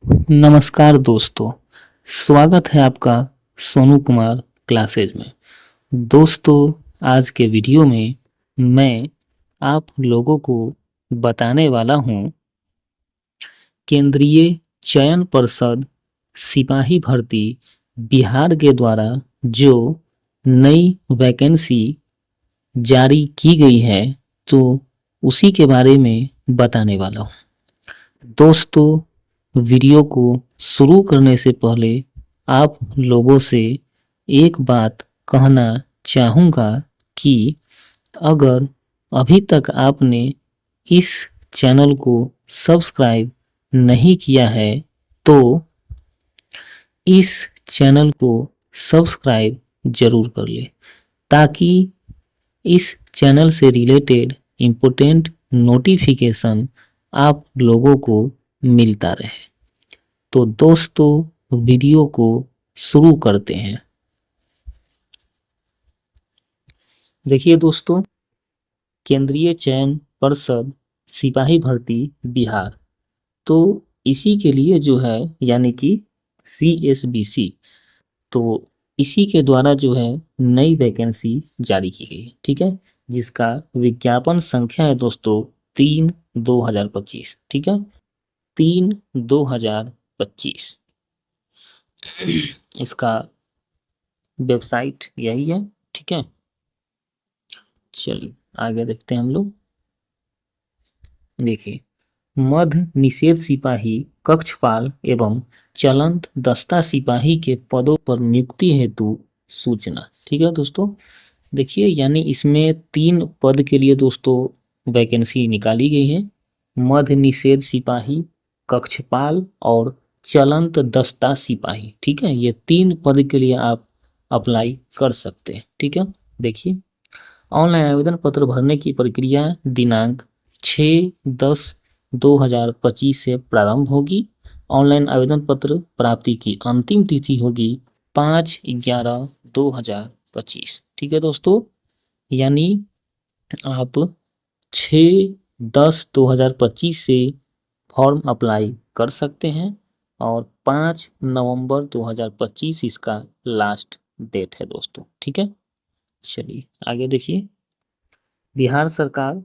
नमस्कार दोस्तों, स्वागत है आपका सोनू कुमार क्लासेज में। दोस्तों, आज के वीडियो में मैं आप लोगों को बताने वाला हूं केंद्रीय चयन पर्षद सिपाही भर्ती बिहार के द्वारा जो नई वैकेंसी जारी की गई है, तो उसी के बारे में बताने वाला हूं। दोस्तों, वीडियो को शुरू करने से पहले आप लोगों से एक बात कहना चाहूँगा कि अगर अभी तक आपने इस चैनल को सब्सक्राइब नहीं किया है तो इस चैनल को सब्सक्राइब जरूर कर ले, ताकि इस चैनल से रिलेटेड इम्पोर्टेंट नोटिफिकेशन आप लोगों को मिलता रहे। तो दोस्तों, वीडियो को शुरू करते हैं। देखिए दोस्तों, केंद्रीय चयन पर्षद सिपाही भर्ती बिहार, तो इसी के लिए जो है यानी कि CSBC, तो इसी के द्वारा जो है नई वैकेंसी जारी की गई है, ठीक है, जिसका विज्ञापन संख्या है दोस्तों 3/2025, ठीक है, 3/2025। इसका वेबसाइट यही है, ठीक है। चलिए आगे देखते हैं हम लोग। देखिए, मध्य निषेध सिपाही, कक्षपाल एवं चलंत दस्ता सिपाही के पदों पर नियुक्ति हेतु सूचना, ठीक है दोस्तों। देखिए, यानी इसमें 3 पद के लिए दोस्तों वैकेंसी निकाली गई है। मध्य निषेध सिपाही, कक्षपाल और चलंत दस्ता सिपाही, ठीक है। ये 3 पद के लिए आप अप्लाई कर सकते हैं, ठीक है। देखिए, ऑनलाइन आवेदन पत्र भरने की प्रक्रिया दिनांक 6/10/2025 से प्रारंभ होगी। ऑनलाइन आवेदन पत्र प्राप्ति की अंतिम तिथि होगी 5/11/2025, ठीक है दोस्तों। यानी आप 6/10/2025 से फॉर्म अप्लाई कर सकते हैं और 5 नवंबर 2025 इसका लास्ट डेट है दोस्तों, ठीक है। चलिए आगे देखिए। बिहार सरकार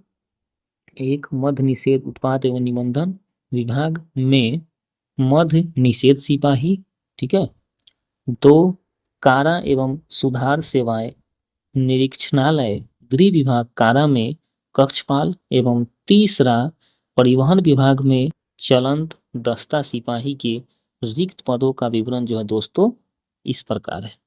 एक मद्य निषेध उत्पाद एवं निबंधन विभाग में मद्य निषेध सिपाही, ठीक है, 2 कारा एवं सुधार सेवाएं निरीक्षणालय गृह विभाग कारा में कक्षपाल एवं 3 परिवहन विभाग में चलंत दस्ता सिपाही के रिक्त पदों का विवरण जो है दोस्तों इस प्रकार है।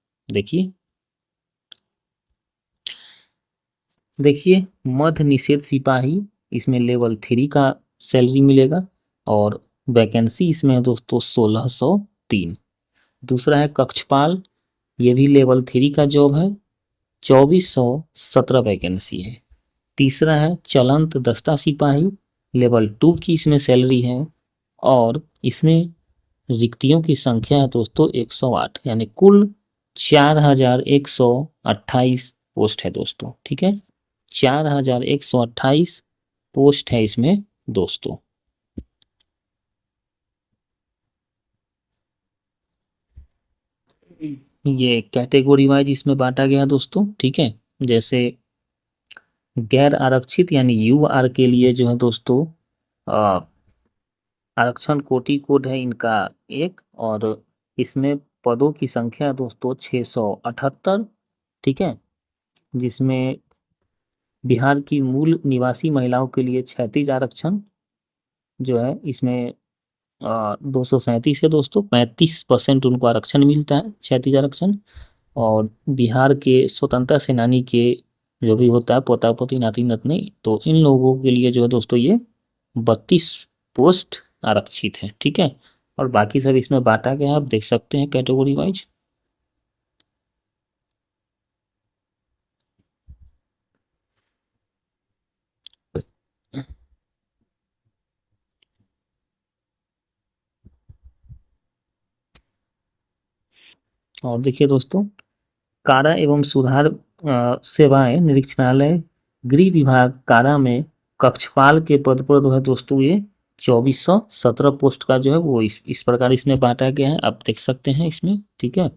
देखिए, मध्य निषेध सिपाही, इसमें लेवल 3 का सैलरी मिलेगा और वैकेंसी इसमें है दोस्तों 1603। दूसरा है कक्षपाल, ये भी लेवल 3 का जॉब है, 2417 वैकेंसी है। तीसरा है चलंत दस्ता सिपाही, लेवल 2 की इसमें सैलरी है और इसमें रिक्तियों की संख्या है दोस्तों 108, यानी कुल 4128 पोस्ट है दोस्तों, ठीक है। 4128 पोस्ट है इसमें दोस्तों। ये कैटेगरी वाइज इसमें बांटा गया दोस्तों, ठीक है। जैसे गैर आरक्षित यानी UR के लिए जो है दोस्तों आरक्षण कोटि कोड है इनका 1 और इसमें पदों की संख्या दोस्तों 678, ठीक है, जिसमें बिहार की मूल निवासी महिलाओं के लिए 36 आरक्षण जो है इसमें 237 है दोस्तों, 35% उनको आरक्षण मिलता है, 36 आरक्षण। और बिहार के स्वतंत्रता सेनानी के जो भी होता है पोता पोती नाती नतनी, तो इन लोगों के लिए जो है दोस्तों ये 32 पोस्ट आरक्षित है, ठीक है। और बाकी सब इसमें बांटा गया, आप देख सकते हैं कैटेगरी वाइज। और देखिए दोस्तों, कारा एवं सुधार सेवाएं निरीक्षणालय गृह विभाग कारा में कक्षपाल के पद पर जो है दोस्तों ये 2417 पोस्ट का जो है वो इस प्रकार इसमें बांटा गया है, आप देख सकते हैं इसमें। ठीक है,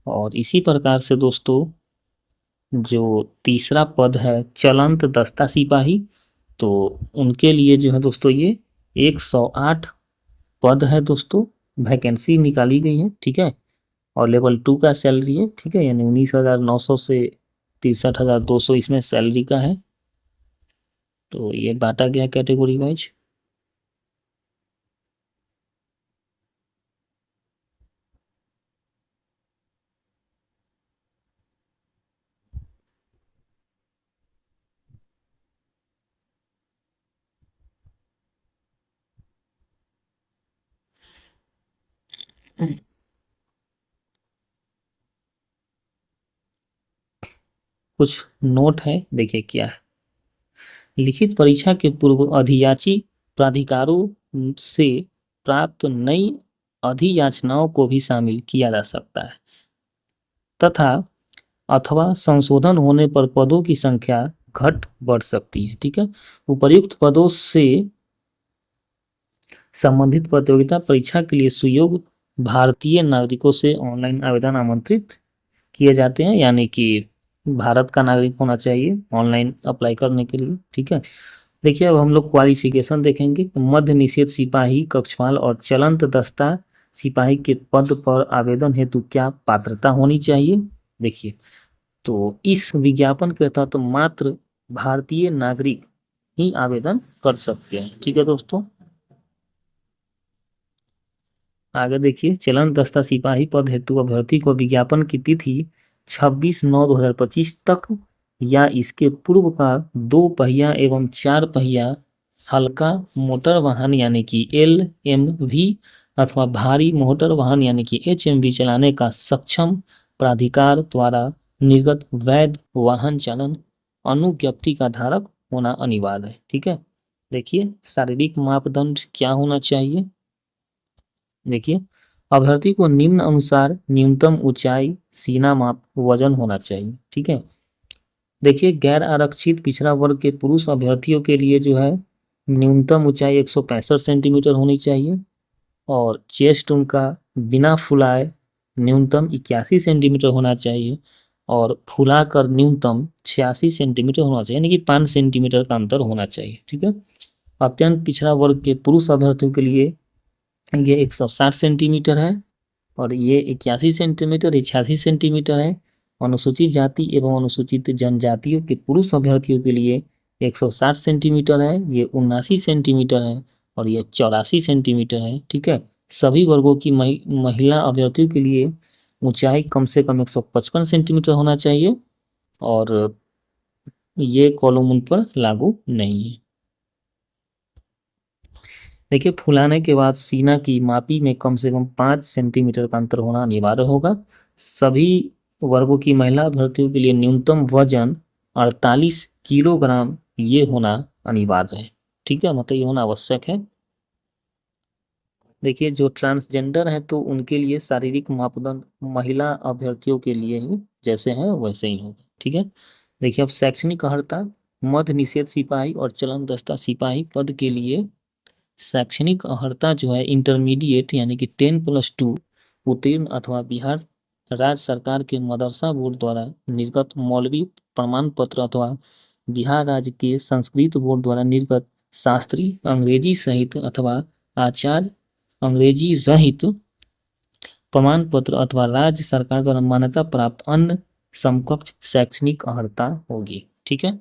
और इसी प्रकार से दोस्तों जो तीसरा पद है चलंत दस्ता सिपाही, तो उनके लिए जो है दोस्तों ये 108 पद है दोस्तों, वैकेंसी निकाली गई है। ठीक है, और लेवल 2 का सैलरी है। ठीक है, यानी 19,900 से 63,200 इसमें सैलरी का है। तो ये बांटा गया कैटेगरी वाइज। कुछ नोट है, देखिए क्या है। लिखित परीक्षा के पूर्व अधियाची प्राधिकारों से प्राप्त नई अधियाचनाओं को भी शामिल किया जा सकता है तथा अथवा संशोधन होने पर पदों की संख्या घट बढ़ सकती है। ठीक है, उपर्युक्त पदों से संबंधित प्रतियोगिता परीक्षा के लिए सुयोग्य भारतीय नागरिकों से ऑनलाइन आवेदन आमंत्रित किए जाते हैं, यानी कि भारत का नागरिक होना चाहिए ऑनलाइन अप्लाई करने के लिए। ठीक है, देखिए अब हम लोग क्वालिफिकेशन देखेंगे। मध्य निषेध सिपाही, कक्षपाल और चलंत दस्ता सिपाही के पद पर आवेदन हेतु क्या पात्रता होनी चाहिए। देखिए, तो इस विज्ञापन के तहत तो मात्र भारतीय नागरिक ही आवेदन कर सकते हैं। ठीक है दोस्तों, आगे देखिए, चलन दस्ता सिपाही पद हेतु अभ्यर्थी को विज्ञापन की तिथि 26/9/2025 तक या इसके पूर्व का 2 पहिया एवं 4 पहिया हल्का मोटर वाहन यानी कि LMV अथवा भारी मोटर वाहन यानी कि HMV चलाने का सक्षम प्राधिकार द्वारा निर्गत वैध वाहन चालन अनुज्ञप्ति का धारक होना अनिवार्य है। ठीक है, देखिए शारीरिक मापदंड क्या होना चाहिए। देखिए, अभ्यर्थी को निम्न अनुसार न्यूनतम ऊंचाई, सीना माप, वजन होना चाहिए। ठीक है, देखिए गैर आरक्षित पिछड़ा वर्ग के पुरुष अभ्यर्थियों के लिए जो है न्यूनतम ऊंचाई 165 सेंटीमीटर होनी चाहिए और चेस्ट उनका बिना फुलाए न्यूनतम 81 सेंटीमीटर होना चाहिए और फुलाकर न्यूनतम 86 सेंटीमीटर होना चाहिए, यानी कि 5 सेंटीमीटर का अंतर होना चाहिए। ठीक है, अत्यंत पिछड़ा वर्ग के पुरुष अभ्यर्थियों के लिए ये 160 सेंटीमीटर है और ये 81 सेंटीमीटर, 86 सेंटीमीटर है। अनुसूचित जाति एवं अनुसूचित जनजातियों के पुरुष अभ्यर्थियों के लिए 160 सेंटीमीटर है, ये 79 सेंटीमीटर है और ये 84 सेंटीमीटर है। ठीक है, सभी वर्गों की महिला अभ्यर्थियों के लिए ऊंचाई कम से कम 155 सेंटीमीटर होना चाहिए और ये कॉलम उन पर लागू नहीं है। देखिए, फुलाने के बाद सीना की मापी में कम से कम 5 सेंटीमीटर का अंतर होना अनिवार्य होगा। सभी वर्गों की महिला अभ्यर्थियों के लिए न्यूनतम वजन 48 किलोग्राम ये होना अनिवार्य है। ठीक है, मतलब ये होना आवश्यक है। देखिए, जो ट्रांसजेंडर है तो उनके लिए शारीरिक मापदंड महिला अभ्यर्थियों के लिए ही जैसे हैं वैसे ही होगा। ठीक है, देखिए अब शैक्षणिक अर्हता, मध्य निषेध सिपाही और चलन दस्ता सिपाही पद के लिए शैक्षणिक अर्हता जो है इंटरमीडिएट यानी कि 10+2 उत्तीर्ण अथवा बिहार राज्य सरकार के मदरसा बोर्ड द्वारा निर्गत मौलवी प्रमाण पत्र अथवा बिहार राज्य के संस्कृत बोर्ड द्वारा निर्गत शास्त्री अंग्रेजी सहित अथवा आचार्य अंग्रेजी रहित प्रमाण पत्र अथवा राज्य सरकार द्वारा मान्यता प्राप्त अन्य समकक्ष शैक्षणिक अर्हता होगी। ठीक है,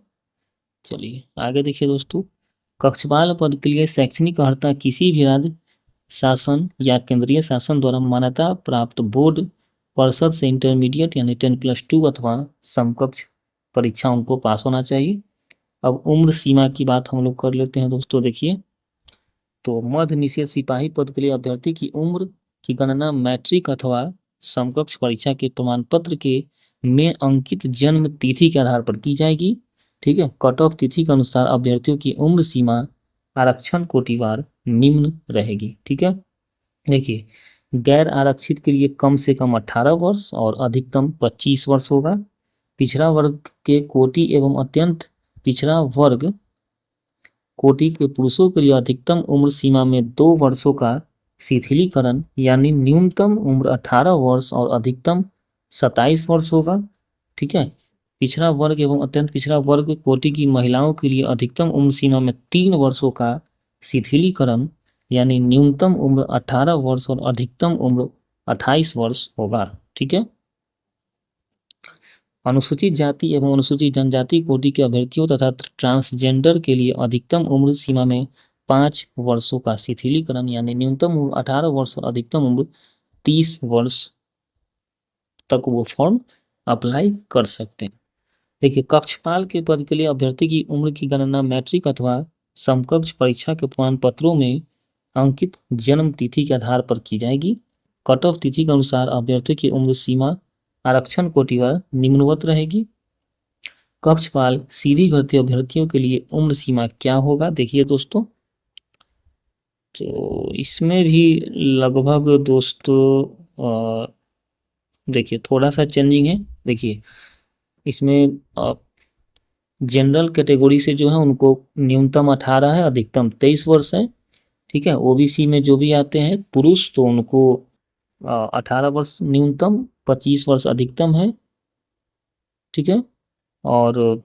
चलिए आगे देखिए दोस्तों, कक्षपाल पद के लिए शैक्षणिक अर्हता किसी भी राज्य शासन या केंद्रीय शासन द्वारा मान्यता प्राप्त बोर्ड परिषद से इंटरमीडिएट यानी 10+2 अथवा समकक्ष परीक्षा उनको पास होना चाहिए। अब उम्र सीमा की बात हम लोग कर लेते हैं दोस्तों। देखिए, तो मध्य निषेध सिपाही पद के लिए अभ्यर्थी की उम्र की गणना मैट्रिक अथवा समकक्ष परीक्षा के प्रमाण पत्र के में अंकित जन्म तिथि के आधार पर की जाएगी। ठीक है, कट ऑफ तिथि के अनुसार अभ्यर्थियों की उम्र सीमा आरक्षण कोटिवार निम्न रहेगी। ठीक है, देखिए गैर आरक्षित के लिए कम से कम 18 वर्ष और अधिकतम 25 वर्ष होगा। पिछड़ा वर्ग के कोटि एवं अत्यंत पिछड़ा वर्ग कोटि के पुरुषों के लिए अधिकतम उम्र सीमा में 2 वर्षों का शिथिलीकरण यानी न्यूनतम उम्र 18 वर्ष और अधिकतम 27 वर्ष होगा। ठीक है। पिछड़ा वर्ग एवं अत्यंत पिछड़ा वर्ग कोटि की महिलाओं के लिए अधिकतम उम्र सीमा में 3 वर्षों का शिथिलीकरण यानी न्यूनतम उम्र 18 वर्ष और अधिकतम उम्र 28 वर्ष होगा। ठीक है। अनुसूचित जाति एवं अनुसूचित जनजाति कोटि के अभ्यर्थियों तथा ट्रांसजेंडर के लिए अधिकतम उम्र सीमा में 5 वर्षों का शिथिलीकरण यानी न्यूनतम उम्र 18 वर्ष और अधिकतम उम्र 30 वर्ष तक वो फॉर्म अप्लाई कर सकते हैं। देखिए, कक्षपाल के पद के लिए अभ्यर्थी की उम्र की गणना मैट्रिक अथवा समकक्ष परीक्षा के प्रमाण पत्रों में अंकित जन्म तिथि के आधार पर की जाएगी। कट ऑफ तिथि के अनुसार अभ्यर्थी की उम्र सीमा आरक्षण कोटिवार निम्नवत रहेगी। कक्षपाल सीधी भर्ती अभ्यर्थियों के लिए उम्र सीमा क्या होगा, देखिए दोस्तों, तो इसमें भी लगभग दोस्तों देखिए थोड़ा सा चेंजिंग है। देखिए इसमें जनरल कैटेगरी से जो है उनको न्यूनतम 18 है, अधिकतम 23 वर्ष है। ठीक है। ओबीसी में जो भी आते हैं पुरुष तो उनको 18 वर्ष न्यूनतम, 25 वर्ष अधिकतम है। ठीक है। और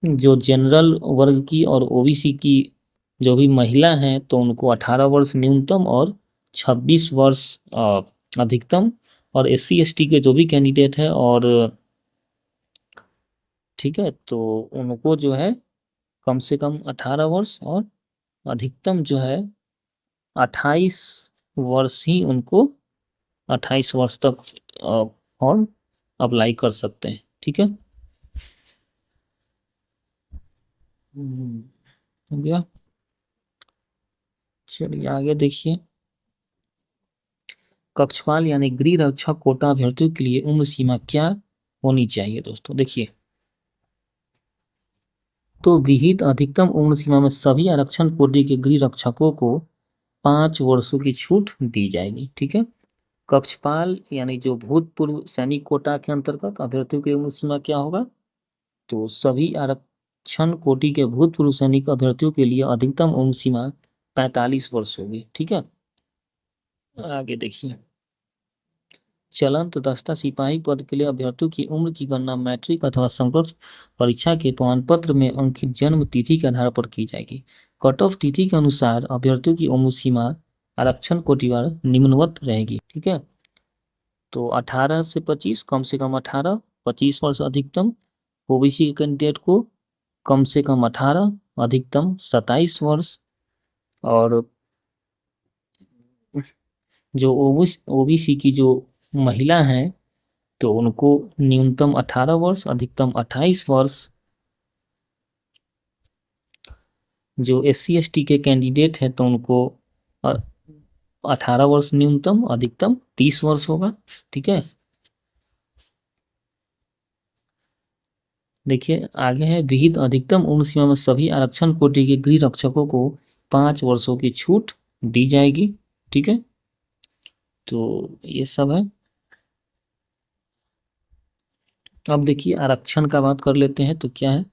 जो जनरल वर्ग की और ओबीसी की जो भी महिला हैं तो उनको 18 वर्ष न्यूनतम और 26 वर्ष अधिकतम। और SC ST के जो भी कैंडिडेट है और ठीक है तो उनको जो है कम से कम 18 वर्ष और अधिकतम जो है 28 वर्ष ही उनको 28 वर्ष तक फॉर्म अप्लाई कर सकते हैं। ठीक है। हो गया। चलिए आगे देखिए, कक्षपाल यानी गृह रक्षक कोटा अभ्यर्थियों के लिए उम्र सीमा क्या होनी चाहिए दोस्तों। देखिए, तो विहित अधिकतम उम्र सीमा में सभी आरक्षण कोटि के गृह रक्षकों को 5 वर्षों की छूट दी जाएगी। ठीक है। कक्षपाल यानी जो भूतपूर्व सैनिक कोटा के अंतर्गत अभ्यर्थियों की उम्र सीमा क्या होगा, तो सभी आरक्षण कोटि के भूतपूर्व सैनिक अभ्यर्थियों के लिए अधिकतम उम्र सीमा 45 वर्ष होगी। ठीक है। आगे देखिए, चलंत दस्ता सिपाही पद के लिए अभ्यर्थियों की उम्र की गणना मैट्रिक अथवा समकक्ष परीक्षा के प्रमाण पत्र में अंकित जन्म तिथि के आधार पर की जाएगी। कट ऑफ तिथि के अनुसार अभ्यर्थियों की उम्र सीमा आरक्षण कोटिवार निम्नवत रहेगी। ठीक है। तो 18 से 25, कम से कम 18, 25 वर्ष अधिकतम। ओबीसी के कैंडिडेट को कम से कम 18, अधिकतम 27 वर्ष। और जो ओबीसी की जो महिला हैं तो उनको न्यूनतम 18 वर्ष, अधिकतम 28 वर्ष। जो SC ST के कैंडिडेट हैं तो उनको 18 वर्ष न्यूनतम, अधिकतम 30 वर्ष होगा। ठीक है। देखिए आगे है, विहित अधिकतम उम्र सीमा में सभी आरक्षण कोटि के गृह रक्षकों को 5 वर्षों की छूट दी जाएगी। ठीक है। तो ये सब है। अब देखिए आरक्षण का बात कर लेते हैं तो क्या है।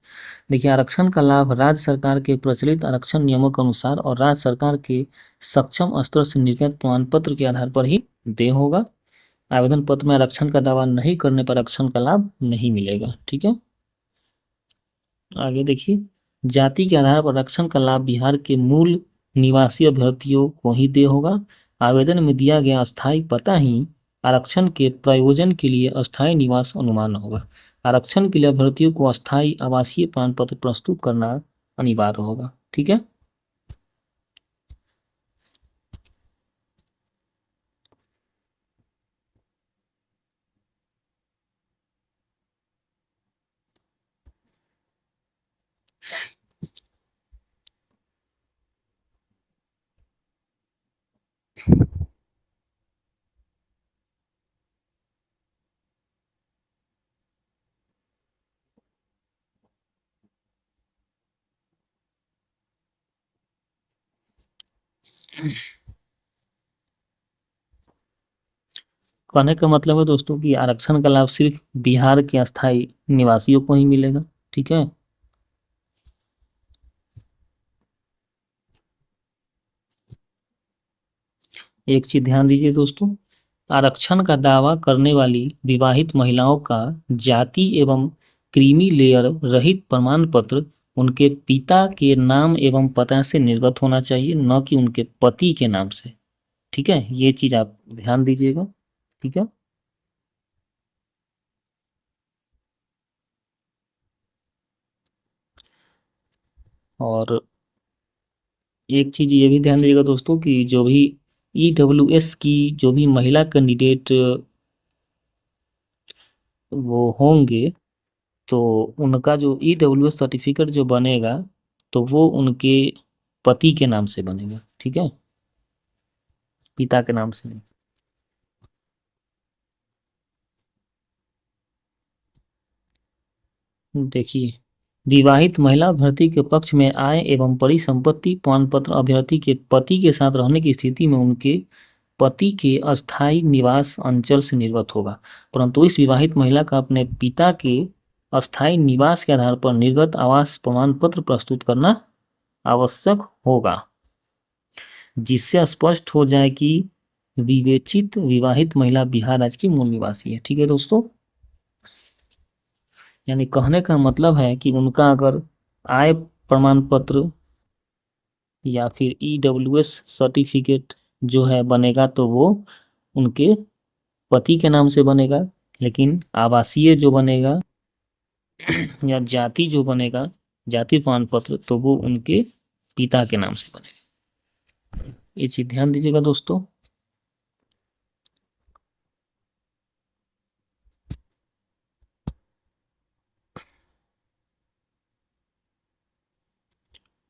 देखिए, आरक्षण का लाभ राज्य सरकार के प्रचलित आरक्षण नियमों के अनुसार और राज्य सरकार के सक्षम स्तर से निर्गत प्रमाण पत्र के आधार पर ही दे होगा। आवेदन पत्र में आरक्षण का दावा नहीं करने पर आरक्षण का लाभ नहीं मिलेगा। ठीक है। आगे देखिए, जाति के आधार पर आरक्षण का लाभ बिहार के मूल निवासी अभ्यर्थियों को ही दे होगा। आवेदन में दिया गया अस्थायी पता ही आरक्षण के प्रयोजन के लिए अस्थायी निवास अनुमान होगा। आरक्षण के लिए अभ्यर्थियों को अस्थायी आवासीय प्रमाण पत्र प्रस्तुत करना अनिवार्य होगा। ठीक है। कहने का मतलब है दोस्तों कि आरक्षण का लाभ सिर्फ बिहार के अस्थायी निवासियों को ही मिलेगा। ठीक है। एक चीज ध्यान दीजिए दोस्तों, आरक्षण का दावा करने वाली विवाहित महिलाओं का जाति एवं क्रीमी लेयर रहित प्रमाण पत्र उनके पिता के नाम एवं पता से निर्गत होना चाहिए, न कि उनके पति के नाम से। ठीक है, ये चीज आप ध्यान दीजिएगा। ठीक है, और एक चीज ये भी ध्यान दीजिएगा दोस्तों कि जो भी ईडब्ल्यूएस की जो भी महिला कैंडिडेट वो होंगे, तो उनका जो ईडब्ल्यूएस सर्टिफिकेट जो बनेगा, तो वो उनके पति के नाम से बनेगा। ठीक है, पिता के नाम से नहीं। देखिए, विवाहित महिला अभ्यर्थी के पक्ष में आय एवं परिसंपत्ति प्रमाण पत्र अभ्यर्थी के पति के साथ रहने की स्थिति में उनके पति के अस्थायी निवास अंचल से निर्गत होगा, परंतु इस विवाहित महिला का अपने पिता के अस्थायी निवास के आधार पर निर्गत आवास प्रमाण पत्र प्रस्तुत करना आवश्यक होगा, जिससे स्पष्ट हो जाए कि विवेचित विवाहित महिला बिहार राज्य की मूल निवासी है। ठीक है दोस्तों, यानी कहने का मतलब है कि उनका अगर आय प्रमाण पत्र या फिर ईडब्ल्यूएस सर्टिफिकेट जो है बनेगा, तो वो उनके पति के नाम से बनेगा, लेकिन आवासीय जो बनेगा या जाति जो बनेगा, जाति प्रमाण पत्र, तो वो उनके पिता के नाम से बनेगा। ये चीज ध्यान दीजिएगा दोस्तों।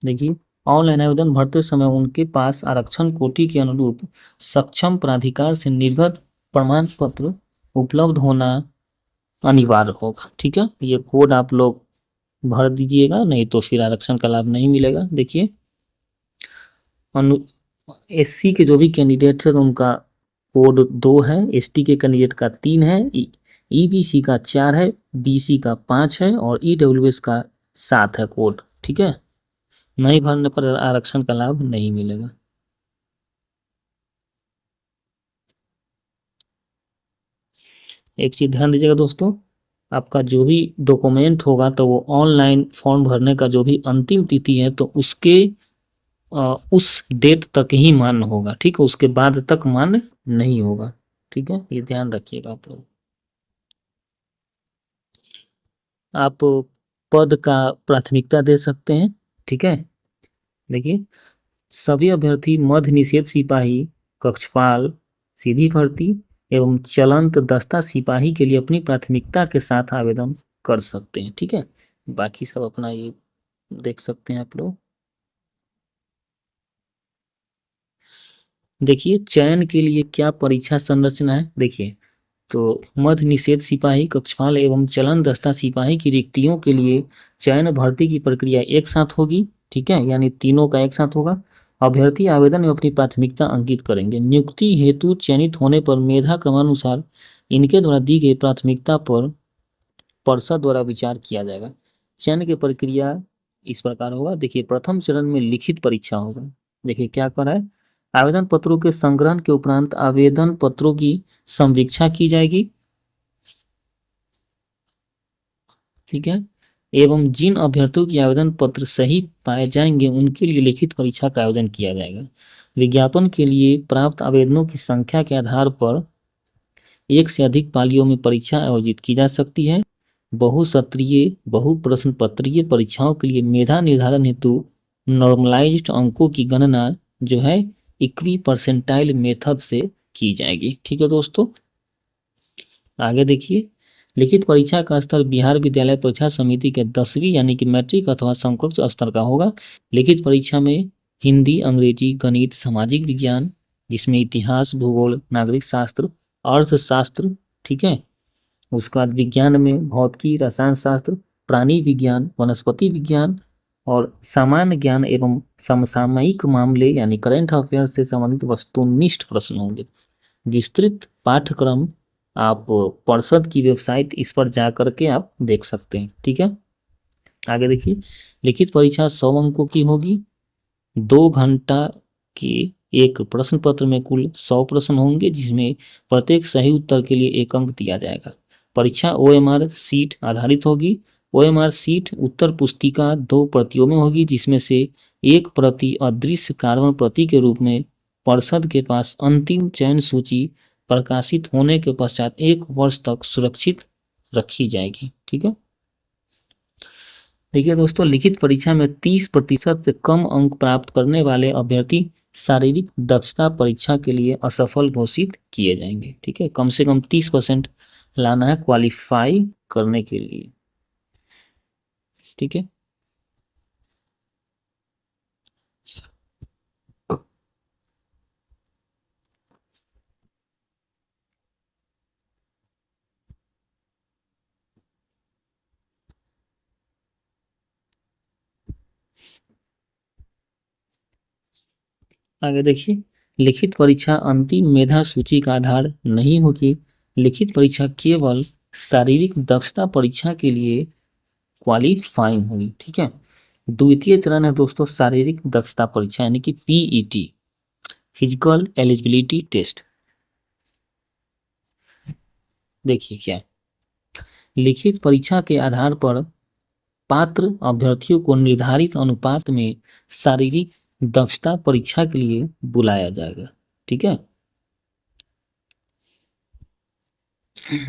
देखिए, ऑनलाइन आवेदन भरते समय उनके पास आरक्षण कोटि के अनुरूप सक्षम प्राधिकार से निर्गत प्रमाण पत्र उपलब्ध होना अनिवार्य होगा। ठीक है, ये कोड आप लोग भर दीजिएगा, नहीं तो फिर आरक्षण का लाभ नहीं मिलेगा। देखिए, अनु एससी के जो भी कैंडिडेट है तो उनका कोड 2 है, एसटी के कैंडिडेट का 3 है, ईबीसी का 4 है, बीसी का 5 है और ईडब्ल्यूएस का 7 है कोड। ठीक है, नहीं भरने पर आरक्षण का लाभ नहीं मिलेगा। एक चीज ध्यान दीजिएगा दोस्तों, आपका जो भी डॉक्यूमेंट होगा तो वो ऑनलाइन फॉर्म भरने का जो भी अंतिम तिथि है तो उसके उस डेट तक ही मान्य होगा। ठीक है, उसके बाद तक मान्य नहीं होगा। ठीक है, ये ध्यान रखिएगा आप लोग। आप पद का प्राथमिकता दे सकते हैं। ठीक है, देखिए, सभी अभ्यर्थी मध्य निषेध सिपाही, कक्षपाल, सीधी भर्ती एवं चलंत दस्ता सिपाही के लिए अपनी प्राथमिकता के साथ आवेदन कर सकते हैं। ठीक है, बाकी सब अपना ये देख सकते हैं आप लोग। देखिए, चयन के लिए क्या परीक्षा संरचना है। देखिए, तो मध्य निषेध सिपाही, कक्षपाल एवं चलन दस्ता सिपाही की रिक्तियों के लिए चयन भर्ती की प्रक्रिया एक साथ होगी। ठीक है, यानी तीनों का एक साथ होगा। अभ्यर्थी आवेदन में अपनी प्राथमिकता अंकित करेंगे। नियुक्ति हेतु चयनित होने पर मेधा क्रमानुसार इनके द्वारा दी गई प्राथमिकता पर पर्षद द्वारा विचार किया जाएगा। चयन की प्रक्रिया इस प्रकार होगा। देखिए, प्रथम चरण में लिखित परीक्षा होगा। देखिए क्या कर रहा है, आवेदन पत्रों के संग्रहण के उपरांत आवेदन पत्रों की संवीक्षा की जाएगी। ठीक है, एवं जिन अभ्यर्थियों के आवेदन पत्र सही पाए जाएंगे उनके लिए लिखित परीक्षा का आयोजन किया जाएगा। विज्ञापन के लिए प्राप्त आवेदनों की संख्या के आधार पर एक से अधिक पालियों में परीक्षा आयोजित की जा सकती है। बहुसत्रीय बहुप्रश्न पत्रीय परीक्षाओं के लिए मेधा निर्धारण हेतु नॉर्मलाइज्ड अंकों की गणना जो है इक्वी परसेंटाइल मेथड से की जाएगी। ठीक है दोस्तों, आगे देखिए, लिखित परीक्षा का स्तर बिहार विद्यालय परीक्षा समिति के 10वीं यानी कि मैट्रिक अथवा समकक्ष स्तर का होगा। लिखित परीक्षा में हिंदी, अंग्रेजी, गणित, सामाजिक विज्ञान जिसमें इतिहास, भूगोल, नागरिक शास्त्र, अर्थशास्त्र, ठीक है, उसके बाद विज्ञान में भौतिकी, रसायन शास्त्र, प्राणी विज्ञान, वनस्पति विज्ञान और सामान्य ज्ञान एवं समसामयिक मामले यानी करंट अफेयर से संबंधित वस्तुनिष्ठ प्रश्न होंगे। विस्तृत पाठ्यक्रम आप पर्षद की वेबसाइट इस पर जा करके आप देख सकते हैं। ठीक है, आगे देखिए, लिखित परीक्षा 100 अंकों की होगी। 2 घंटा की एक प्रश्न पत्र में कुल 100 प्रश्न होंगे, जिसमें प्रत्येक सही उत्तर के लिए 1 अंक दिया जाएगा। परीक्षा OMR सीट आधारित होगी। OMR सीट उत्तर पुस्तिका 2 प्रतियों में होगी, जिसमें से एक प्रति अदृश्य कार्बन प्रति के रूप में परिषद के पास अंतिम चयन सूची प्रकाशित होने के पश्चात 1 वर्ष तक सुरक्षित रखी जाएगी। ठीक है। देखिए दोस्तों, लिखित परीक्षा में 30% से कम अंक प्राप्त करने वाले अभ्यर्थी शारीरिक दक्षता परीक्षा के लिए असफल घोषित किए जाएंगे। ठीक है, कम से कम 30% लाना है क्वालिफाई करने के लिए। ठीक है। आगे देखिए, लिखित परीक्षा अंतिम मेधा सूची का आधार नहीं होगी। लिखित परीक्षा केवल शारीरिक दक्षता परीक्षा के लिए क्वालिफाइंग होगी। ठीक है। द्वितीय चरण है दोस्तों शारीरिक दक्षता परीक्षा, यानी कि PET, फिजिकल एलिजिबिलिटी टेस्ट। देखिए क्या है? लिखित परीक्षा के आधार पर पात्र अभ्यर्थियों को निर्धारित अनुपात में शारीरिक दक्षता परीक्षा के लिए बुलाया जाएगा। ठीक है।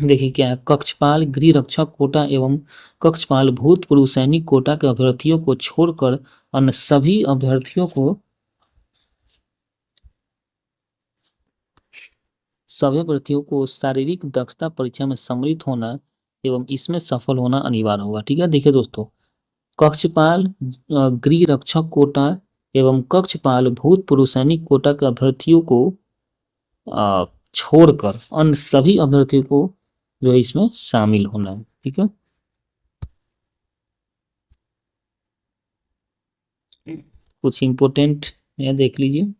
देखिए क्या है? कक्षपाल, गृह रक्षक कोटा एवं कक्षपाल भूतपूर्व सैनिक कोटा के अभ्यर्थियों को छोड़कर अन्य सभी अभ्यर्थियों को शारीरिक दक्षता परीक्षा में सम्मिलित होना एवं इसमें सफल होना अनिवार्य होगा। ठीक है। देखिए दोस्तों, कक्षपाल, गृह रक्षक कोटा एवं कक्षपाल भूतपूर्व सैनिक कोटा के अभ्यर्थियों को छोड़कर अन्य सभी अभ्यर्थियों को जो है इसमें शामिल होना है। ठीक है। कुछ इंपोर्टेंट है, देख लीजिए।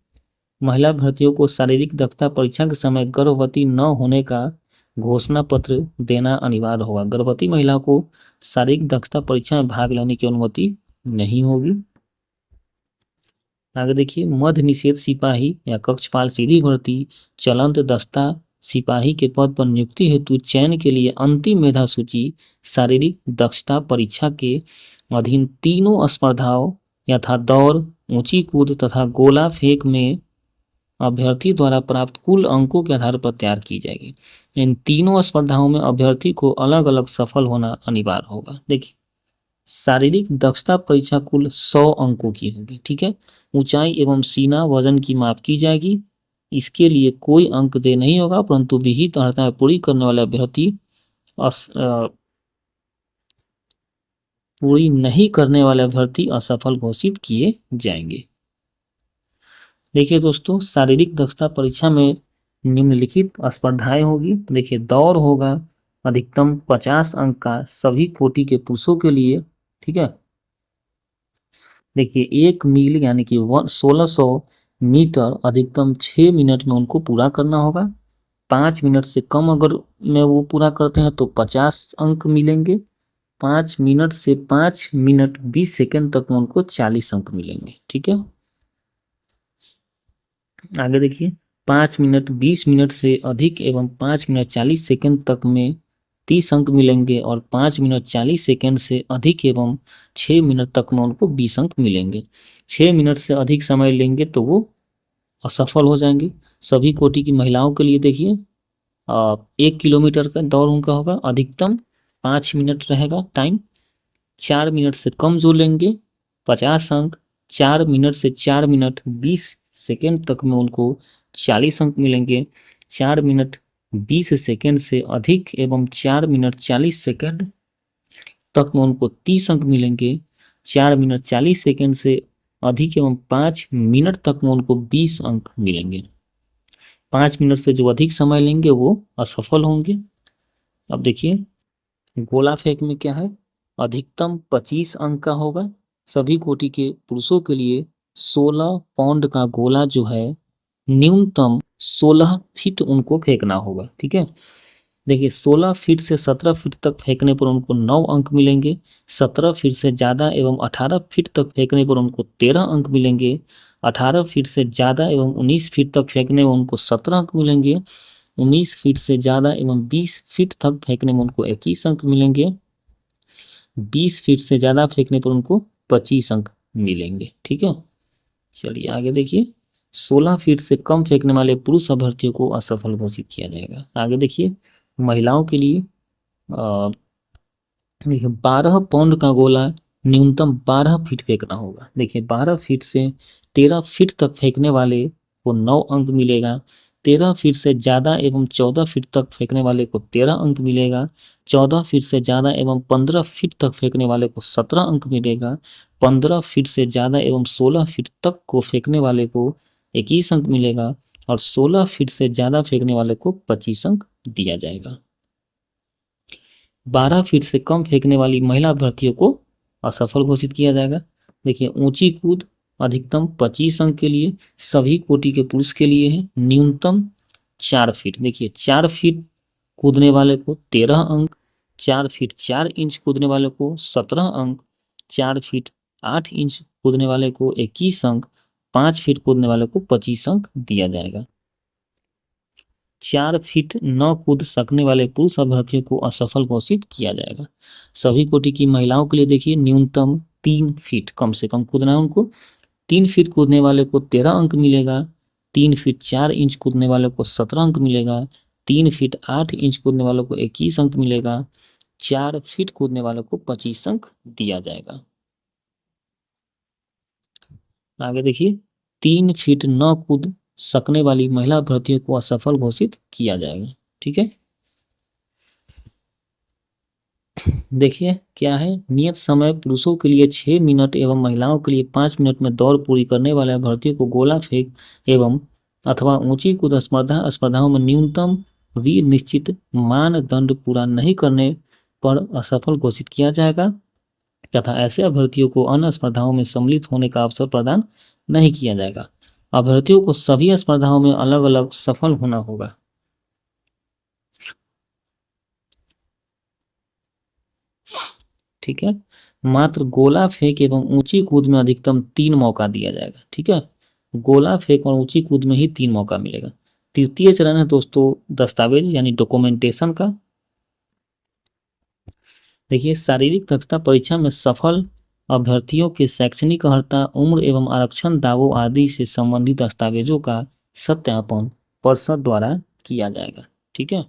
महिला अभ्यर्थियों को शारीरिक दक्षता परीक्षा के समय गर्भवती न होने का घोषणा पत्र देना अनिवार्य होगा। गर्भवती महिला को शारीरिक दक्षता परीक्षा में भाग लेने की अनुमति नहीं होगी। आगे देखिए, मध्य निषेध सिपाही या कक्षपाल सीधी भर्ती चलंत दस्ता सिपाही के पद पर नियुक्ति हेतु चयन के लिए अंतिम मेधा सूची शारीरिक दक्षता परीक्षा के अधीन तीनों स्पर्धाओं यथा दौड़, ऊंची कूद तथा गोला फेंक में अभ्यर्थी द्वारा प्राप्त कुल अंकों के आधार पर तैयार की जाएगी। इन तीनों स्पर्धाओं में अभ्यर्थी को अलग अलग सफल होना अनिवार्य होगा। देखिए, शारीरिक दक्षता परीक्षा कुल 100 अंकों की होगी। ठीक है। ऊंचाई एवं सीना वजन की माप की जाएगी। इसके लिए कोई अंक देय नहीं होगा, परंतु विहित अर्हताएं पूरी करने वाले अभ्यर्थी पूरी नहीं करने वाले अभ्यर्थी असफल घोषित किए जाएंगे। देखिए दोस्तों, शारीरिक दक्षता परीक्षा में निम्नलिखित स्पर्धाएं होगी। देखिए, दौड़ होगा अधिकतम 50 अंक का सभी कोटि के पुरुषों के लिए। ठीक है। देखिए, 1 मील यानी कि 1600 मीटर अधिकतम 6 मिनट में उनको पूरा करना होगा। 5 मिनट से कम अगर में वो पूरा करते हैं तो 50 अंक मिलेंगे। 5 मिनट से 5 मिनट 20 सेकंड तक में उनको 40 अंक मिलेंगे। ठीक है। आगे देखिए, 5 मिनट 20 मिनट से अधिक एवं 5 मिनट 40 सेकंड तक में 30 अंक मिलेंगे और 5 मिनट 40 सेकंड से अधिक एवं 6 मिनट तक में उनको 20 अंक मिलेंगे। 6 मिनट से अधिक समय लेंगे तो वो असफल हो जाएंगे। सभी कोटि की महिलाओं के लिए देखिए, 1 किलोमीटर का दौड़ उनका होगा, अधिकतम 5 मिनट रहेगा टाइम। 4 मिनट से कम जो लेंगे 50 अंक। 4 मिनट से 4 मिनट 20 सेकेंड तक में उनको 40 अंक मिलेंगे। 4 मिनट 20 सेकेंड से अधिक एवं 4 मिनट 40 सेकेंड तक में उनको 30 अंक मिलेंगे। 4 मिनट 40 सेकेंड से अधिक एवं 5 मिनट तक में उनको 20 अंक मिलेंगे। 5 मिनट से जो अधिक समय लेंगे वो असफल होंगे। अब देखिए, गोला फेंक में क्या है, अधिकतम 25 अंक का होगा। सभी कोटि के पुरुषों के लिए 16 पाउंड का गोला जो है न्यूनतम 16 फीट उनको फेंकना होगा। ठीक है। देखिए, 16 फीट से 17 फीट तक फेंकने पर उनको 9 अंक मिलेंगे। 17 फीट से ज़्यादा एवं 18 फीट तक फेंकने पर उनको 13 अंक मिलेंगे। 18 फीट से ज़्यादा एवं 19 फीट तक फेंकने में उनको 17 अंक मिलेंगे। 19 फीट से ज़्यादा एवं 20 फीट तक फेंकने में उनको 21 अंक मिलेंगे। 20 फीट से ज़्यादा फेंकने पर उनको 25 अंक मिलेंगे। ठीक है, चलिए आगे देखिए। 16 फीट से कम फेंकने वाले पुरुष अभ्यर्थियों को असफल घोषित किया जाएगा। आगे देखिए, महिलाओं के लिए देखिए 12 पाउंड का गोला न्यूनतम 12 फीट फेंकना होगा। देखिए 12 फीट से 13 फीट तक फेंकने वाले को 9 अंक मिलेगा। 13 फीट से ज़्यादा एवं 14 फीट तक फेंकने वाले को 13 अंक मिलेगा। 14 फीट से ज़्यादा एवं 15 फीट तक फेंकने वाले को 17 अंक मिलेगा। 15 फीट से ज़्यादा एवं 16 फीट तक को फेंकने वाले को 21 अंक मिलेगा और 16 फीट से ज़्यादा फेंकने वाले को 25 अंक दिया जाएगा। 12 फीट से कम फेंकने वाली महिला अभ्यर्थियों को असफल घोषित किया जाएगा। देखिए ऊंची कूद अधिकतम 25 अंक के लिए सभी कोटि के पुरुष के लिए है, न्यूनतम 4 फीट। देखिए 4 फीट कूदने वाले को 13 अंक, 4 फीट 4 इंच कूदने वाले को 17 अंक, 4 फीट 8 इंच कूदने वाले को 21 अंक, 5 फीट कूदने वाले को 25 अंक दिया जाएगा। 4 फीट न कूद सकने वाले पुरुष अभ्यर्थियों को असफल घोषित किया जाएगा। सभी कोटि की महिलाओं के लिए देखिए न्यूनतम 3 फीट कम से कम कूदना है उनको। 3 फीट कूदने वाले को 13 अंक मिलेगा। 3 फीट 4 इंच कूदने वाले को 17 अंक मिलेगा। 3 फीट 8 इंच कूदने वालों को 21 अंक मिलेगा। 4 फीट कूदने वालों को 25 अंक दिया जाएगा। आगे देखिए, 3 फीट न कूद सकने वाली महिला अभ्यर्थियों को असफल घोषित किया जाएगा। ठीक है, देखिए क्या है, नियत समय पुरुषों के लिए 6 मिनट एवं महिलाओं के लिए 5 मिनट में दौड़ पूरी करने वाले अभ्यर्थियों को गोला फेंक एवं अथवा ऊंची कूद स्पर्धाओं में न्यूनतम वीर निश्चित मानदंड पूरा नहीं करने पर असफल घोषित किया जाएगा तथा ऐसे अभ्यर्थियों को अन्य स्पर्धाओं में सम्मिलित होने का अवसर प्रदान नहीं किया जाएगा। अभ्यर्थियों को सभी स्पर्धाओं में अलग अलग सफल होना होगा। ठीक है, मात्र गोला फेंक एवं ऊंची कूद में अधिकतम 3 मौका दिया जाएगा। ठीक है, गोला फेंक और ऊंची कूद में ही 3 मौका मिलेगा। तृतीय चरण है दोस्तों दस्तावेज यानी डॉक्यूमेंटेशन का। देखिए शारीरिक दक्षता परीक्षा में सफल अभ्यर्थियों के शैक्षणिक अर्हता, उम्र एवं आरक्षण दावों आदि से संबंधित दस्तावेजों का सत्यापन पर्षद द्वारा किया जाएगा। ठीक है,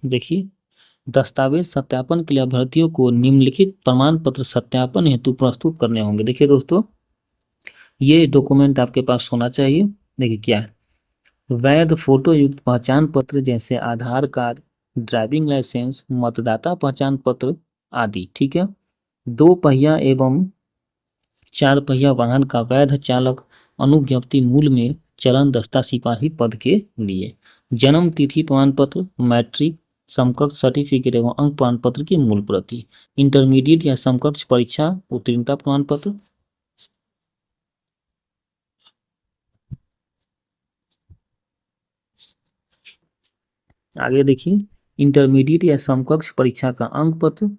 देखिए दस्तावेज सत्यापन के लिए अभ्यर्थियों को निम्नलिखित प्रमाण पत्र सत्यापन हेतु प्रस्तुत करने होंगे। देखिए दोस्तों, ये डॉक्यूमेंट आपके पास होना चाहिए। देखिए क्या है, वैध फोटो युक्त पहचान पत्र जैसे आधार कार्ड, ड्राइविंग लाइसेंस, मतदाता पहचान पत्र आदि। ठीक है, 2 पहिया एवं 4 पहिया वाहन का वैध चालक अनुज्ञप्ति मूल में चलन दस्ता सिपाही पद के लिए, जन्म तिथि प्रमाण पत्र, मैट्रिक समकक्ष सर्टिफिकेट एवं अंक प्रमाण पत्र की मूल प्रति, इंटरमीडिएट या समकक्ष परीक्षा उत्तीर्णता प्रमाण पत्र। आगे देखिए, इंटरमीडिएट या समकक्ष परीक्षा का अंक पत्र,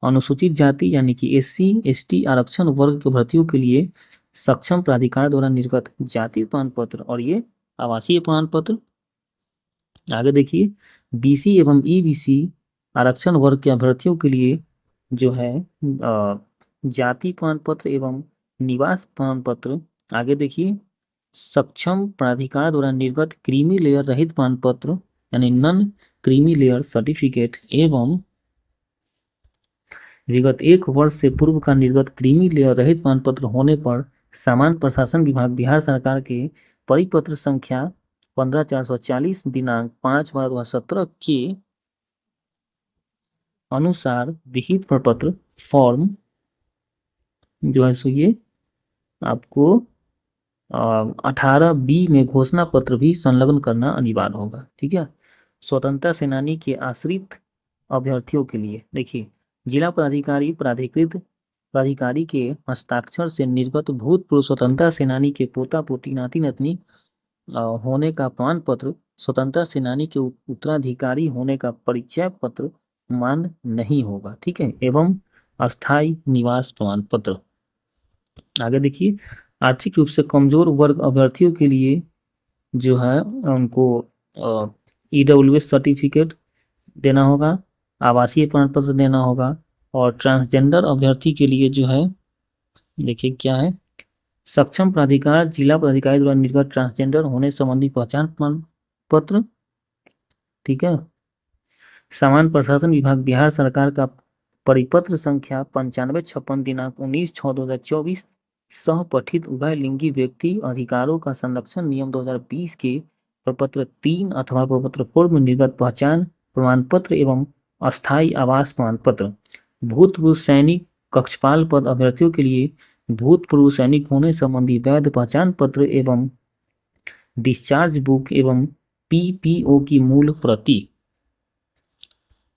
अनुसूचित जाति यानी कि SC ST आरक्षण वर्ग के भर्तियों के लिए सक्षम प्राधिकार द्वारा निर्गत जाति प्रमाण पत्र और ये आवासीय प्रमाण पत्र। आगे देखिए, BC एवं EBC आरक्षण वर्ग के अभ्यर्थियों के लिए जो है जाति प्रमाण पत्र एवं निवास प्रमाण पत्र। आगे देखिए, सक्षम प्राधिकार द्वारा निर्गत क्रीमी लेयर रहित प्रमाण पत्र यानी नॉन क्रीमी लेयर सर्टिफिकेट एवं विगत 1 वर्ष से पूर्व का निर्गत क्रीमी लेयर रहित प्रमाण पत्र होने पर सामान्य प्रशासन विभाग बिहार सरकार के परिपत्र संख्या 15440 दिनांक 5/12/2017 के अनुसार विहित प्रपत्र फॉर्म जो है सो ये आपको 18B में घोषणा पत्र भी संलग्न करना अनिवार्य होगा। ठीक है, स्वतंत्रता सेनानी के आश्रित अभ्यर्थियों के लिए देखिए, जिला पदाधिकारी प्राधिकृत प्राधिकारी के हस्ताक्षर से निर्गत भूतपूर्व स्वतंत्रता सेनानी के पोता पोती नाती नातनी होने का प्रमाण पत्र, स्वतंत्रता सेनानी के उत्तराधिकारी होने का परिचय पत्र मान्य नहीं होगा। ठीक है, एवं अस्थायी निवास प्रमाण पत्र। आगे देखिए, आर्थिक रूप से कमजोर वर्ग अभ्यर्थियों के लिए जो है उनको ईडब्ल्यूएस सर्टिफिकेट देना होगा, आवासीय प्रमाण पत्र देना होगा। और ट्रांसजेंडर अभ्यर्थी के लिए जो है, देखिए क्या है, सक्षम प्राधिकार जिला पदाधिकारी द्वारा निर्गत ट्रांसजेंडर होने संबंधी पहचान प्रमाण पत्र। ठीक है। सामान्य प्रशासन विभाग बिहार सरकार का परिपत्र संख्या 9556 दिनांक 19/6/2024 सह पठित उभय लिंगी व्यक्ति अधिकारों का संरक्षण नियम 2020 के प्रपत्र 3 अथवा प्रपत्र 4 में निर्गत पहचान प्रमाण पत्र एवं अस्थायी आवास प्रमाण पत्र। भूतपूर्व सैनिक कक्षपाल पद अभ्यर्थियों के लिए भूतपूर्व सैनिक होने संबंधी वैध पहचान पत्र एवं डिस्चार्ज बुक एवं पीपीओ की मूल प्रति।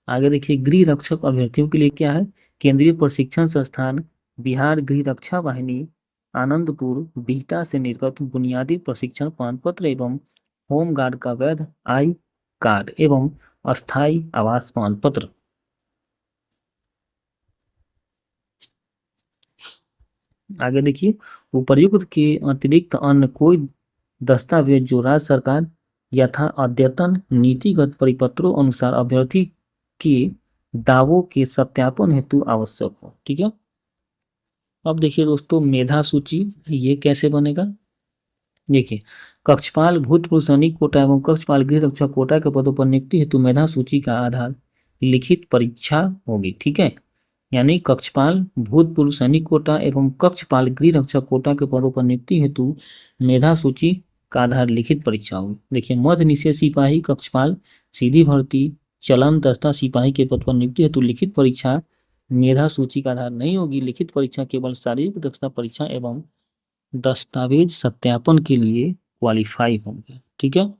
आगे देखिए, गृह रक्षक अभ्यर्थियों के लिए क्या है, केंद्रीय प्रशिक्षण संस्थान बिहार गृह रक्षा वाहिनी आनंदपुर बिहटा से निर्गत बुनियादी प्रशिक्षण प्रमाण पत्र एवं होमगार्ड का वैध आई कार्ड एवं अस्थायी आवास प्रमाण पत्र। आगे देखिए, उपर्युक्त के अतिरिक्त अन्य कोई दस्तावेज जो राज्य सरकार यथा अद्यतन नीतिगत परिपत्रों अनुसार अभ्यर्थी के दावों के सत्यापन हेतु आवश्यक हो। ठीक है। अब देखिए दोस्तों, मेधा सूची ये कैसे बनेगा। देखिए, कक्षपाल भूतपूर्व सैनिक कोटा एवं कक्षपाल गृह रक्षक कोटा के पदों पर नियुक्ति हेतु मेधा सूची का आधार लिखित परीक्षा होगी। ठीक है। यानी कक्षपाल भूतपूर्व सैनिक कोटा एवं कक्षपाल गृह रक्षक कोटा के पदों पर नियुक्ति हेतु मेधा सूची का आधार लिखित परीक्षा होगी। देखिए, मध्य निषेध सिपाही कक्षपाल सीधी भर्ती चलन दस्ता सिपाही के पद पर नियुक्ति हेतु लिखित परीक्षा मेधा सूची का आधार नहीं होगी। लिखित परीक्षा केवल शारीरिक दक्षता परीक्षा एवं दस्तावेज सत्यापन के लिए क्वालिफाई होंगे। ठीक है।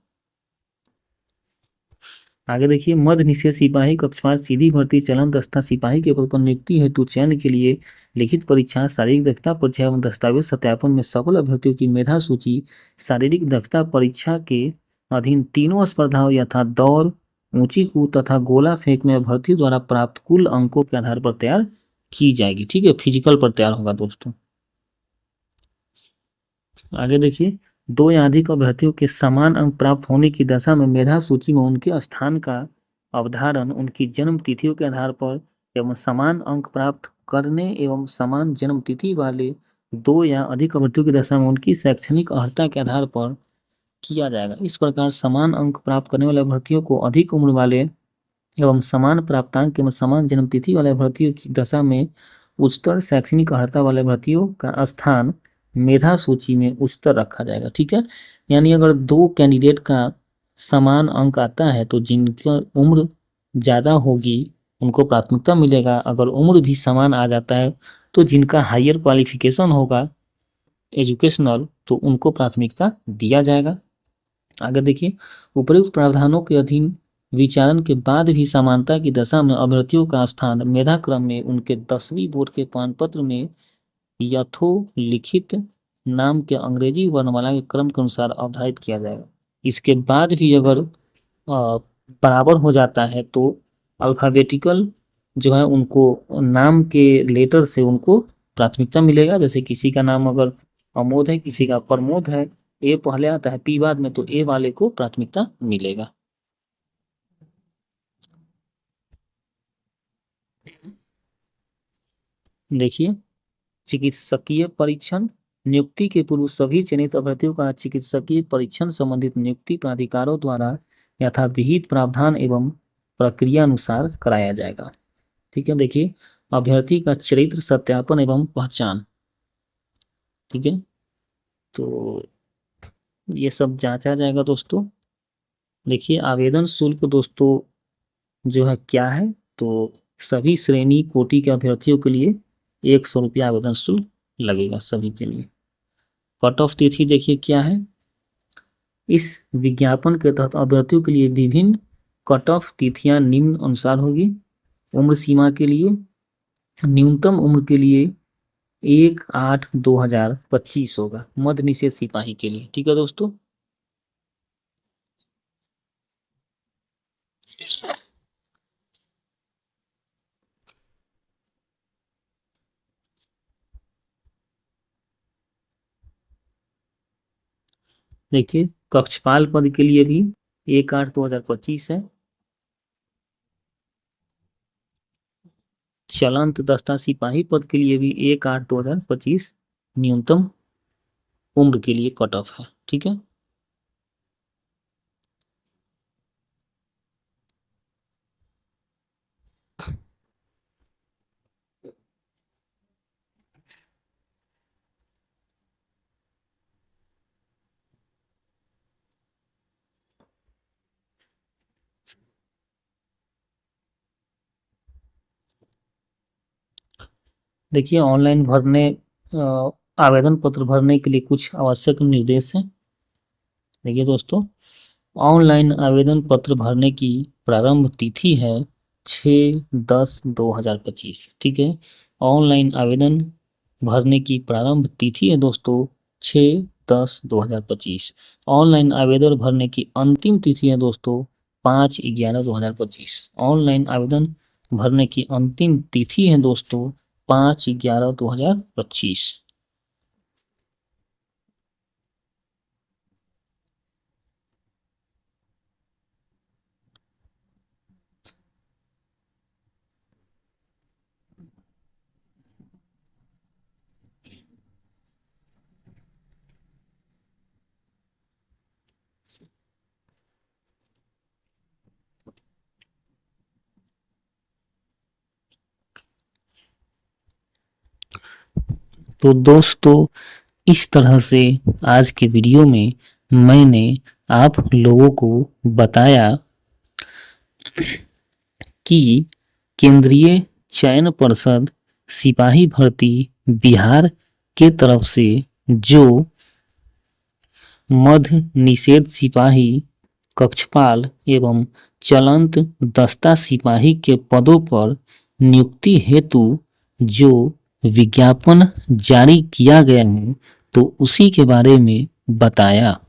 आगे देखिए, मध्य निषेध सिपाही कक्षपाल सीधी भर्ती चलन दस्ता सिपाही के पद पर नियुक्ति हेतु चयन के लिए लिखित परीक्षा शारीरिक दक्षता परीक्षा एवं दस्तावेज सत्यापन में सफल अभ्यर्थियों की मेधा सूची शारीरिक दक्षता परीक्षा के अधीन तीनों स्पर्धाओं यथा दौड़, ऊंची कूद तथा गोला फेंक में अभ्यर्थी द्वारा प्राप्त कुल अंकों के आधार पर तैयार की जाएगी। ठीक है, फिजिकल पर तैयार होगा दोस्तों। आगे देखिए, दो या अधिक अभ्यर्थियों के समान अंक प्राप्त होने की दशा में मेधा सूची में उनके स्थान का अवधारण उनकी जन्म तिथियों के आधार पर एवं समान अंक प्राप्त करने एवं समान जन्म तिथि वाले दो या अधिक अभ्यर्थियों की दशा में उनकी शैक्षणिक अर्हता के आधार पर किया जाएगा। इस प्रकार समान अंक प्राप्त करने वाले अभ्यर्थियों को अधिक उम्र वाले एवं समान प्राप्तांक एवं समान जन्म तिथि वाले अभ्यर्थियों की दशा में उच्चतर शैक्षणिक अर्हता वाले अभ्यर्थियों का स्थान मेधा सूची में उच्चतर रखा जाएगा। ठीक है। यानी अगर दो कैंडिडेट का समान अंक आता है तो जिनका उम्र ज़्यादा होगी उनको प्राथमिकता मिलेगा। अगर उम्र भी समान आ जाता है तो जिनका हायर क्वालिफिकेशन होगा एजुकेशनल तो उनको प्राथमिकता दिया जाएगा। आगे देखिए, उपयुक्त प्रावधानों के अधीन विचारण के बाद भी समानता की दशा में अभ्यर्थियों का स्थान मेधा क्रम में उनके 10वीं बोर्ड के प्रमाण पत्र में यथोलिखित नाम के अंग्रेजी वर्णमाला के क्रम के अनुसार अवधारित किया जाएगा। इसके बाद भी अगर बराबर हो जाता है तो अल्फाबेटिकल जो है उनको नाम के लेटर से उनको प्राथमिकता मिलेगा। जैसे किसी का नाम अगर अमोद है, किसी का प्रमोद है, ए पहले आता है पी बाद में, तो ए वाले को प्राथमिकता मिलेगा। देखिए, चिकित्सकीय परीक्षण नियुक्ति के पूर्व सभी चयनित अभ्यर्थियों का चिकित्सकीय परीक्षण संबंधित नियुक्ति प्राधिकारों द्वारा यथाविहित प्रावधान एवं प्रक्रिया अनुसार कराया जाएगा। ठीक है। देखिए, अभ्यर्थी का चरित्र सत्यापन एवं पहचान। ठीक है। तो ये सब जांचा जाएगा दोस्तों। देखिए, आवेदन शुल्क दोस्तों जो है क्या है, तो सभी श्रेणी कोटि के अभ्यर्थियों के लिए 100 रुपया आवेदन शुल्क लगेगा सभी के लिए। कट ऑफ तिथि देखिए क्या है, इस विज्ञापन के तहत अभ्यर्थियों के लिए विभिन्न कट ऑफ तिथियां निम्न अनुसार होगी। उम्र सीमा के लिए न्यूनतम उम्र के लिए 1/8/2025 होगा मध्य निषेध सिपाही के लिए। ठीक है दोस्तों। देखिए कक्षपाल पद के लिए भी 1/8/2025 है। चलंत दस्ता सिपाही पद के लिए भी 1/8/2025 न्यूनतम उम्र के लिए कट ऑफ है। ठीक है। देखिए ऑनलाइन भरने आवेदन पत्र भरने के लिए कुछ आवश्यक निर्देश हैं। देखिए दोस्तों, ऑनलाइन आवेदन पत्र भरने की प्रारंभ तिथि है 6/10/2025। ठीक है। ऑनलाइन आवेदन भरने की प्रारंभ तिथि है दोस्तों 6/10/2025। ऑनलाइन आवेदन भरने की अंतिम तिथि है दोस्तों 5/11/2025। ऑनलाइन आवेदन भरने की अंतिम तिथि है दोस्तों 5/11/2025। तो दोस्तों इस तरह से आज के वीडियो में मैंने आप लोगों को बताया कि केंद्रीय चयन पर्षद सिपाही भर्ती बिहार के तरफ से जो मध्य निषेध सिपाही, कक्षपाल एवं चलंत दस्ता सिपाही के पदों पर नियुक्ति हेतु जो विज्ञापन जारी किया गया है तो उसी के बारे में बताया।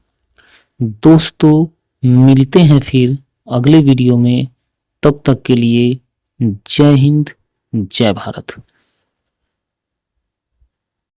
दोस्तों मिलते हैं फिर अगले वीडियो में, तब तक के लिए जय हिंद जय भारत।